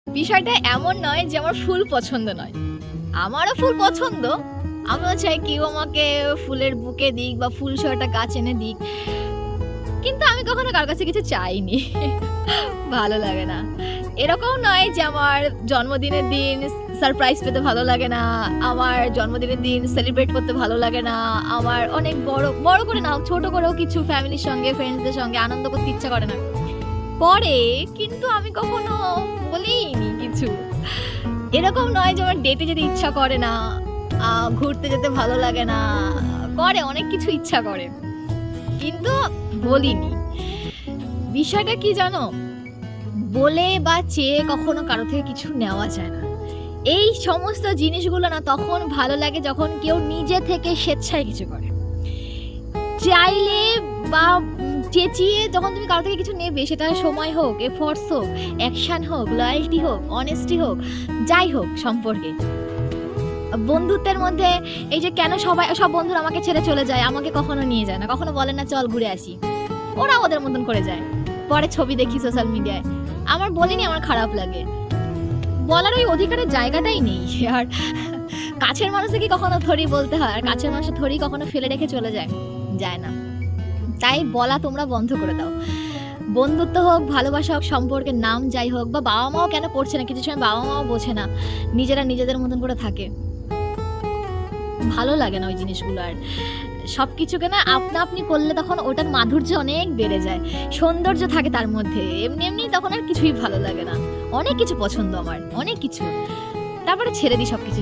বিষয়টা এমন নয় যে আমার ফুল পছন্দ নয়, আমারও ফুল পছন্দ। আমিও চাই কেউ আমাকে ফুলের বুকে দিক বা ফুল সহ একটা গাছ এনে দিক, কিন্তু আমি কখনো কারো কাছে কিছু চাইনি। ভালো লাগে না। এরকম নয় যে আমার জন্মদিনের দিন সারপ্রাইজ পেতে ভালো লাগে না, আমার জন্মদিনের দিন সেলিব্রেট করতে ভালো লাগে না, আমার অনেক বড় বড় করে না হোক, ছোট করেও কিছু ফ্যামিলির সঙ্গে ফ্রেন্ডসদের সঙ্গে আনন্দ করতে ইচ্ছা করে না। করে, কিন্তু আমি কখনো বলিনি কিছু। এরকম নয় যে আমার ডেটে যেতে ইচ্ছা করে না, ঘুরতে যেতে ভালো লাগে না, করে অনেক কিছু ইচ্ছা করে, কিন্তু বলিনি। বিষয়টা কি জানো, বলে বা চেয়ে কখনো কারো থেকে কিছু নেওয়া যায় না। এই সমস্ত জিনিসগুলো না তখন ভালো লাগে যখন কেউ নিজে থেকে স্বেচ্ছায় কিছু করে। চাইলে বা চেঁচিয়ে যখন তুমি কারো থেকে কিছু নেবে, সেটা সময় হোক, এফোর্টস হোক, অ্যাকশন হোক, লয়্যালটি হোক, অনেস্টি হোক, যাই হোক সম্পর্কে। বন্ধুত্বের মধ্যে এই যে কেন সব বন্ধুরা আমাকে ছেড়ে চলে যায়, আমাকে কখনো নিয়ে যায় না, কখনো বলে না চল ঘুরে আসি, ওরা ওদের মতন করে যায়। পরে ছবি দেখি সোশ্যাল মিডিয়ায়, আমার বলিনি, আমার খারাপ লাগে, বলার ওই অধিকারের জায়গাটাই নেই। আর কাছের মানুষকে কি কখনো থরি বলতে হয়, আর কাছের মানুষ থরি কখনো ফেলে রেখে চলে যায়, যায় না। তাই বলা তোমরা বন্ধ করে দাও। বন্ধুত্ব হোক, ভালোবাসা হোক, সম্পর্কের নাম যাই হোক, বা বাবা মাও কেন পড়ছে না, কিছু সময় বাবা মাও বোঝে না, নিজেরা নিজেদের মতন করে থাকে, ভালো লাগে না ওই জিনিসগুলো। আর সব কিছুকে না আপনা আপনি করলে তখন ওটার মাধুর্য অনেক বেড়ে যায়, সৌন্দর্য থাকে তার মধ্যে। এমনি এমনি তখন আর কিছুই ভালো লাগে না। অনেক কিছু পছন্দ আমার, অনেক কিছু, তারপরে ছেড়ে দিই সবকিছু।